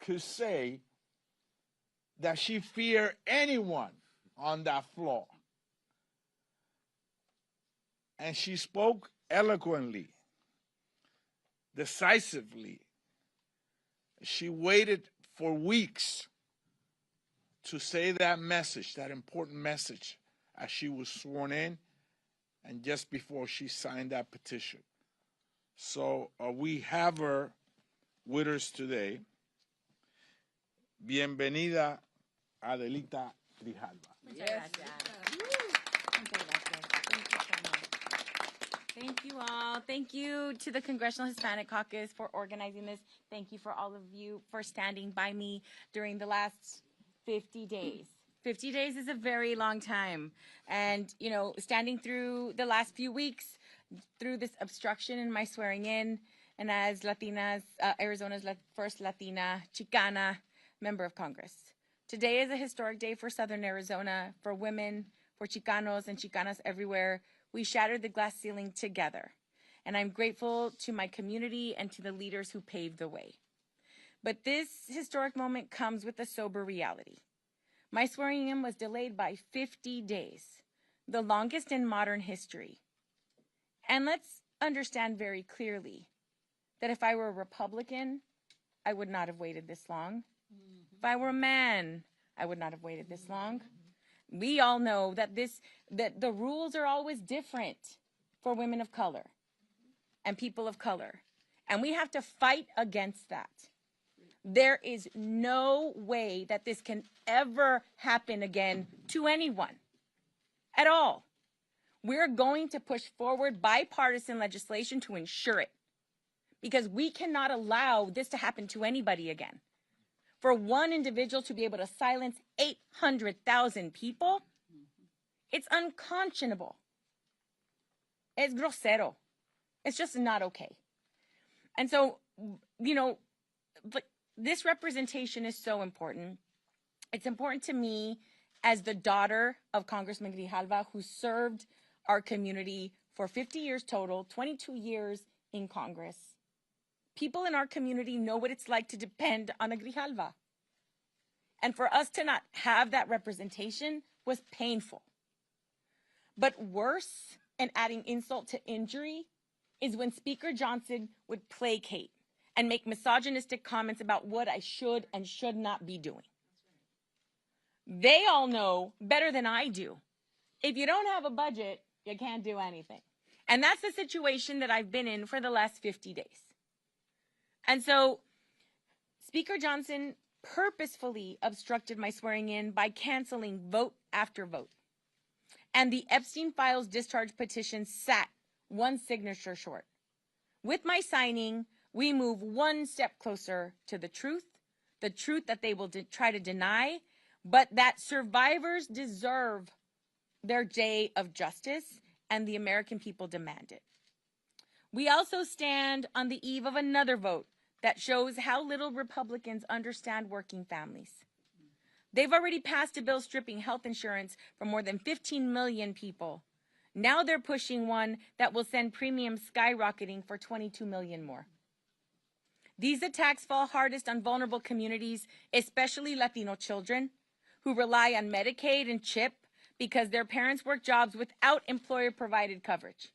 could say that she feared anyone on that floor. And she spoke eloquently, decisively. She waited for weeks to say that message, that important message, as she was sworn in and just before she signed that petition. So we have her with us today. Bienvenida, Adelita Grijalva. Muchas gracias. Thank you all. Thank you to the Congressional Hispanic Caucus for organizing this. Thank you for all of you for standing by me during the last 50 days. 50 days is a very long time. And, you know, standing through the last few weeks, through this obstruction in my swearing in, and as Latinas, Arizona's first Latina Chicana member of Congress. Today is a historic day for Southern Arizona, for women, for Chicanos and Chicanas everywhere. We shattered the glass ceiling together. And I'm grateful to my community and to the leaders who paved the way. But this historic moment comes with a sober reality. My swearing in was delayed by 50 days, the longest in modern history. And let's understand very clearly that if I were a Republican, I would not have waited this long. If I were a man, I would not have waited this long. We all know that the rules are always different for women of color and people of color. And we have to fight against that. There is no way that this can ever happen again to anyone at all. We're going to push forward bipartisan legislation to ensure it, because we cannot allow this to happen to anybody again. For one individual to be able to silence 800,000 people, it's unconscionable. It's grosero. It's just not okay. And so, you know, this representation is so important. It's important to me as the daughter of Congressman Grijalva, who served our community for 50 years total, 22 years in Congress. People in our community know what it's like to depend on a Grijalva. And for us to not have that representation was painful. But worse, and adding insult to injury, is when Speaker Johnson would placate and make misogynistic comments about what I should and should not be doing. They all know better than I do. If you don't have a budget, you can't do anything. And that's the situation that I've been in for the last 50 days. And so Speaker Johnson purposefully obstructed my swearing in by canceling vote after vote. And the Epstein files discharge petition sat one signature short. With my signing, we move one step closer to the truth that they will try to deny, but that survivors deserve their day of justice, and the American people demand it. We also stand on the eve of another vote that shows how little Republicans understand working families. They've already passed a bill stripping health insurance from more than 15 million people. Now they're pushing one that will send premiums skyrocketing for 22 million more. These attacks fall hardest on vulnerable communities, especially Latino children, who rely on Medicaid and CHIP because their parents work jobs without employer-provided coverage.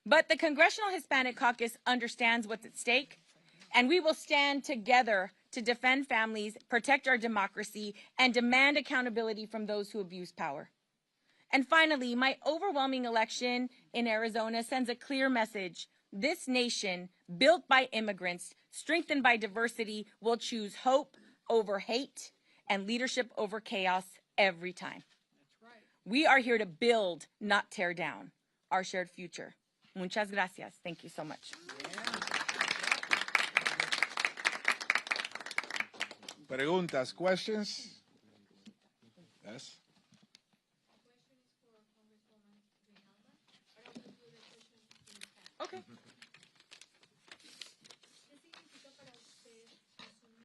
But the Congressional Hispanic Caucus understands what's at stake, and we will stand together to defend families, protect our democracy, and demand accountability from those who abuse power. And finally, my overwhelming election in Arizona sends a clear message. This nation, built by immigrants, strengthened by diversity, will choose hope over hate and leadership over chaos every time. That's right. We are here to build, not tear down, our shared future. Muchas gracias. Thank you so much. Preguntas, questions? Yes?